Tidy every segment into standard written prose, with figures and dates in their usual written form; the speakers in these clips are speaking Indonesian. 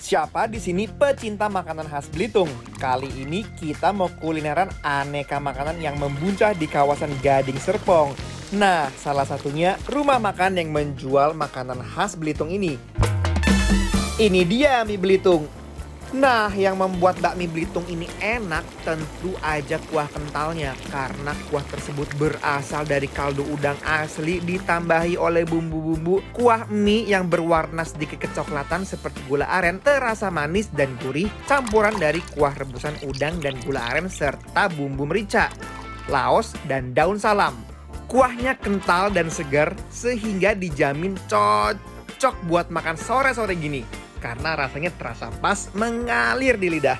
Siapa di sini pecinta makanan khas Belitung? Kali ini kita mau kulineran aneka makanan yang membuncah di kawasan Gading Serpong. Nah, salah satunya rumah makan yang menjual makanan khas Belitung ini. Ini dia mie Belitung. Nah, yang membuat bakmi Belitung ini enak tentu aja kuah kentalnya. Karena kuah tersebut berasal dari kaldu udang asli ditambahi oleh bumbu-bumbu kuah mie yang berwarna sedikit kecoklatan seperti gula aren, terasa manis dan gurih, campuran dari kuah rebusan udang dan gula aren serta bumbu merica, laos, dan daun salam. Kuahnya kental dan segar sehingga dijamin cocok buat makan sore-sore gini. Karena rasanya terasa pas mengalir di lidah.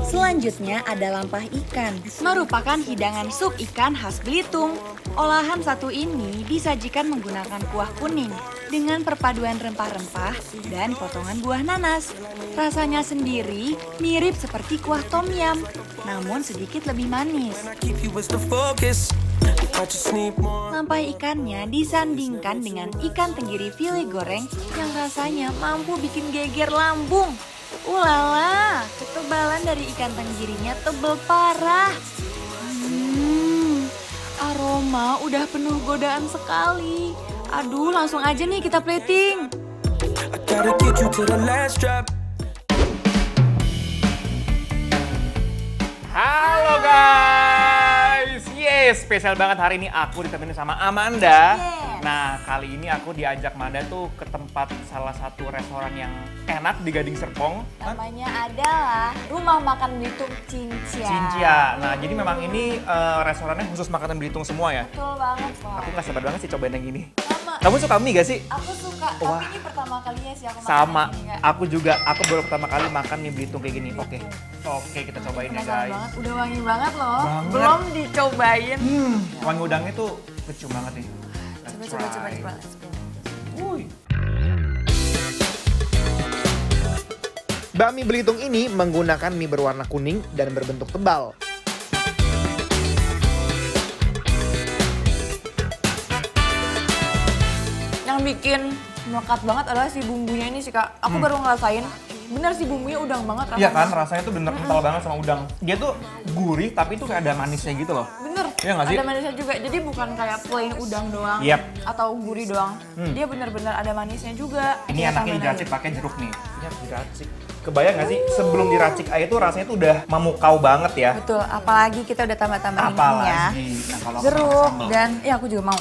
Selanjutnya ada lampah ikan, merupakan hidangan sup ikan khas Belitung. Olahan satu ini disajikan menggunakan kuah kuning dengan perpaduan rempah-rempah dan potongan buah nanas. Rasanya sendiri mirip seperti kuah tom yum, namun sedikit lebih manis. Lampah ikannya disandingkan dengan ikan tenggiri file goreng yang rasanya mampu bikin geger lambung. Ulala, ketebalan dari ikan tenggirinya tebel parah. Aroma udah penuh godaan sekali. Aduh, langsung aja nih kita plating. Halo guys, yes, spesial banget hari ini aku ditemenin sama Amanda. Nah, kali ini aku diajak Amanda tuh ke tempat salah satu restoran yang enak di Gading Serpong. Namanya adalah Rumah Makan Belitung Cincia. Cincia. Nah, jadi memang ini restorannya khusus makanan Belitung semua ya. Betul banget, Pak. Aku gak sabar banget sih cobain yang ini. Sama. Kamu suka mie gak sih? Aku suka, Wah. tapi ini pertama kalinya sih aku makan Sama, ini, Kak. aku juga. Aku baru pertama kali makan mie Belitung kayak gini. Oke, kita cobain ya Penasaran guys. banget, udah wangi banget loh. Banget. Belum dicobain. Wangi udangnya tuh kecium banget nih. Coba. Wuih. Bakmi Belitung ini menggunakan mie berwarna kuning dan berbentuk tebal. Yang bikin melekat banget adalah si bumbunya ini sih, Kak. Aku baru ngerasain, bener sih bumbunya udang banget rasanya. Iya kan, rasanya tuh bener kental banget sama udang. Dia tuh gurih tapi tuh kayak ada manisnya gitu loh. Bener, Iya nggak sih? ada manisnya juga. Jadi bukan kayak plain udang doang Yep. atau gurih doang. Dia bener-bener ada manisnya juga. Ini Iya, anaknya tambahin diracik lagi. pakai jeruk nih. Ini harus diracik. Kebayang nggak sih sebelum diracik aja tuh rasanya tuh udah memukau banget ya. Betul, apalagi kita udah tambah-tambahin ini ya. Apalagi nah, kalau aku Jeruk pakai sambal. dan ya aku juga mau.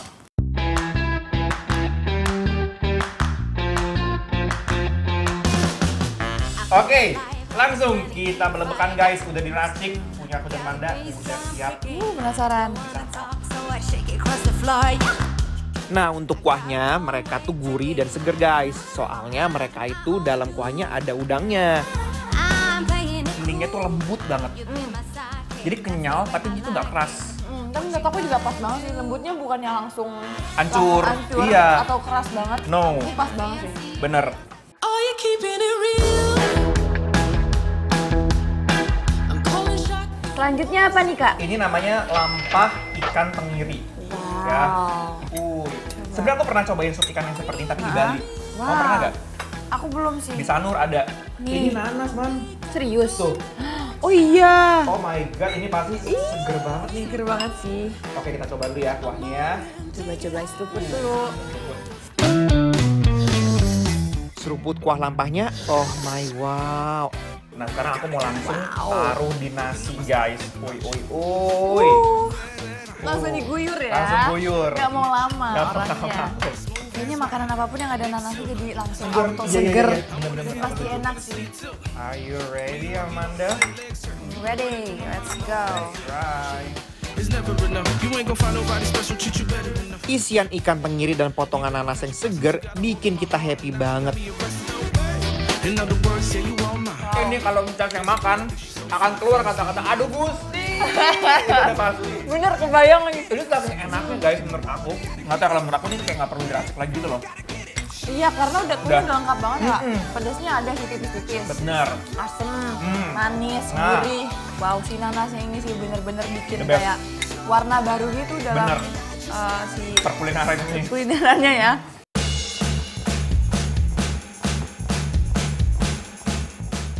Oke, langsung kita melebehkan guys. Udah diracik, punya aku dan Manda udah siap. Penasaran. Nah, untuk kuahnya mereka tuh gurih dan seger guys. Soalnya mereka itu dalam kuahnya ada udangnya. Dagingnya tuh lembut banget. Jadi kenyal tapi itu nggak keras. Tapi menurut aku juga pas banget sih, lembutnya bukannya langsung Hancur. hancur Iya. atau keras banget. No. Ini pas banget sih. Bener. Selanjutnya apa nih, Kak? Ini namanya lampah ikan tenggiri. Ya. Sebenarnya aku pernah cobain sup ikan yang seperti ini tapi di Bali. Kamu Wow. pernah nggak? Aku belum sih. Di Sanur ada. Nih. Ini nanas, Man. Serius? Tuh. Oh iya. Oh my god, ini pasti seger banget nih. Seger banget sih. Oke, kita coba dulu ya kuahnya. Coba seruput dulu. Seruput kuah lampahnya. Oh my wow. Nah, sekarang aku mau langsung taruh di nasi, guys. Oi. Langsung diguyur ya. Langsung guyur. Gak mau lama Gak mau orangnya. lama. Kayaknya makanan apapun yang ada nanasnya jadi langsung Seger. auto Iya, seger. iya. Bener-bener. Pasti enak sih. Are you ready, Amanda? Ready, let's go. Right. Isian ikan tenggiri dan potongan nanas yang seger bikin kita happy banget. Ini kalau misalnya yang makan akan keluar kata-kata aduh Gusti. Itu udah pasti. Bener, kebayang lagi. Ini saking enaknya guys menurut aku. Nggak tahu kalau menurut aku ini kayak nggak perlu diracik lagi gitu loh. Iya, karena udah lengkap banget ya. Pedasnya ada sih tipis-tipis. Bener. Asem, manis, Nah. gurih. Wow, si nanasnya ini sih bener-bener bikin The best. kayak warna baru gitu dalam Bener. si Perkulineran ini. kulinerannya ya.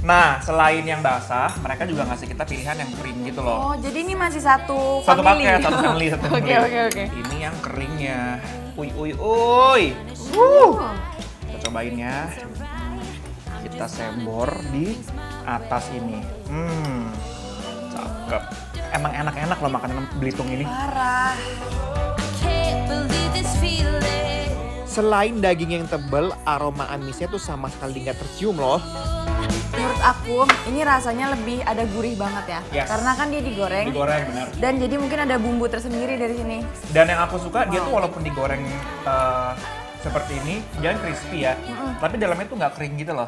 Nah, selain yang basah, mereka juga ngasih kita pilihan yang kering gitu loh. Oh, jadi ini masih satu Satu family? paket, satu family, satu family. Oke. Ini yang keringnya. Uy. Kita cobain ya. Kita sembor di atas ini. Cakep. Emang enak-enak loh makanan Belitung ini. Parah. Selain daging yang tebal, aroma amisnya tuh sama sekali nggak tercium loh. Menurut aku, ini rasanya lebih ada gurih banget ya. Yes. Karena kan dia digoreng. Digoreng, benar. Dan jadi mungkin ada bumbu tersendiri dari sini. Dan yang aku suka, dia tuh walaupun digoreng seperti ini, dia crispy ya. Tapi dalamnya tuh nggak kering gitu loh.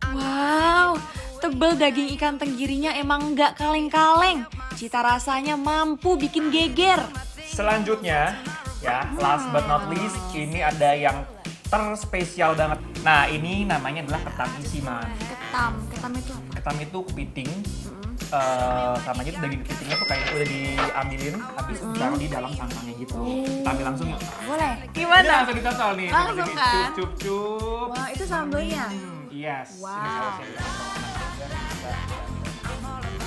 Wow, tebel daging ikan tenggirinya emang nggak kaleng-kaleng. Cita rasanya mampu bikin geger. Selanjutnya, ya last but not least, ini ada yang terspesial banget. Nah, ini namanya adalah ketam isi, Man. Ketam itu apa? Ketam itu kepiting. Sama aja tuh daging kepitingnya tuh kayak udah diambilin, habis itu ditaruh di dalam sangkangnya gitu. Kita ambil langsung yuk. Boleh. Ini Gimana? langsung ditotol nih. Langsung Seperti kan? ini. Cup. Wah, itu sambelnya. Yes. Wow. Ini sausnya ditotol.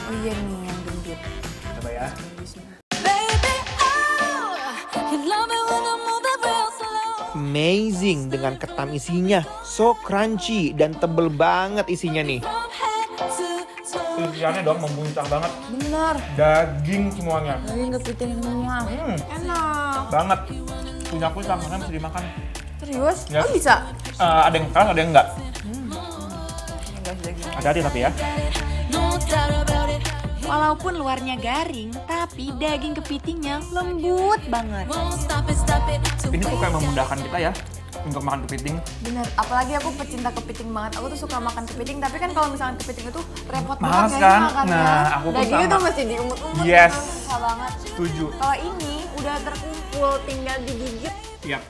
Oh iya nih yang gendut. Coba ya. Amazing dengan ketam isinya, so crunchy dan tebel banget isinya nih. Isiannya dong membuncah banget, Bener. daging semuanya. Daging kepiting semua. Enak. Banget. Punya aku sangkangnya bisa dimakan. Serius? Yes. Oh bisa? Ada yang keras, ada yang enggak. Enggak daging. Hati-hati tapi ya. Walaupun luarnya garing, tapi daging kepitingnya lembut banget. Ini tuh kayak memudahkan kita ya untuk makan kepiting. Bener, apalagi aku pecinta kepiting banget. Aku tuh suka makan kepiting, tapi kan kalau misalkan kepiting itu repot Males banget kan? makannya. Nah, aku pun Dagingnya sama. tuh mesti diumut-umut. Yes. gitu, susah banget. Setuju. Kalau ini udah terkumpul, tinggal digigit. Yap.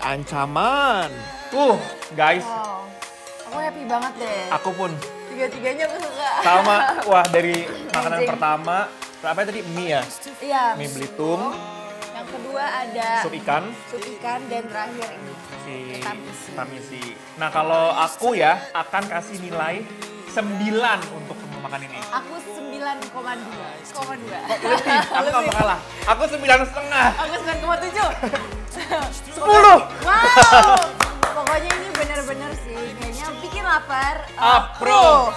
Ancaman. Guys, Wow, aku happy banget deh. aku pun Tiga-tiganya aku suka. sama. Wah, dari makanan Anjing. pertama, apa tadi? Mie ya? Iya. Mie Belitung, Yang kedua ada sup ikan, dan terakhir ini. si Ketam isi. ketam isi. Nah, kalau aku ya akan kasih nilai 9 untuk semua makan ini. Aku 9,2. Lebih, aku nggak mau kalah. Aku 9,5. Aku 9,7. 10. Wow. Pokoknya ini bener-bener sih. Kayaknya bikin lapar. Approve.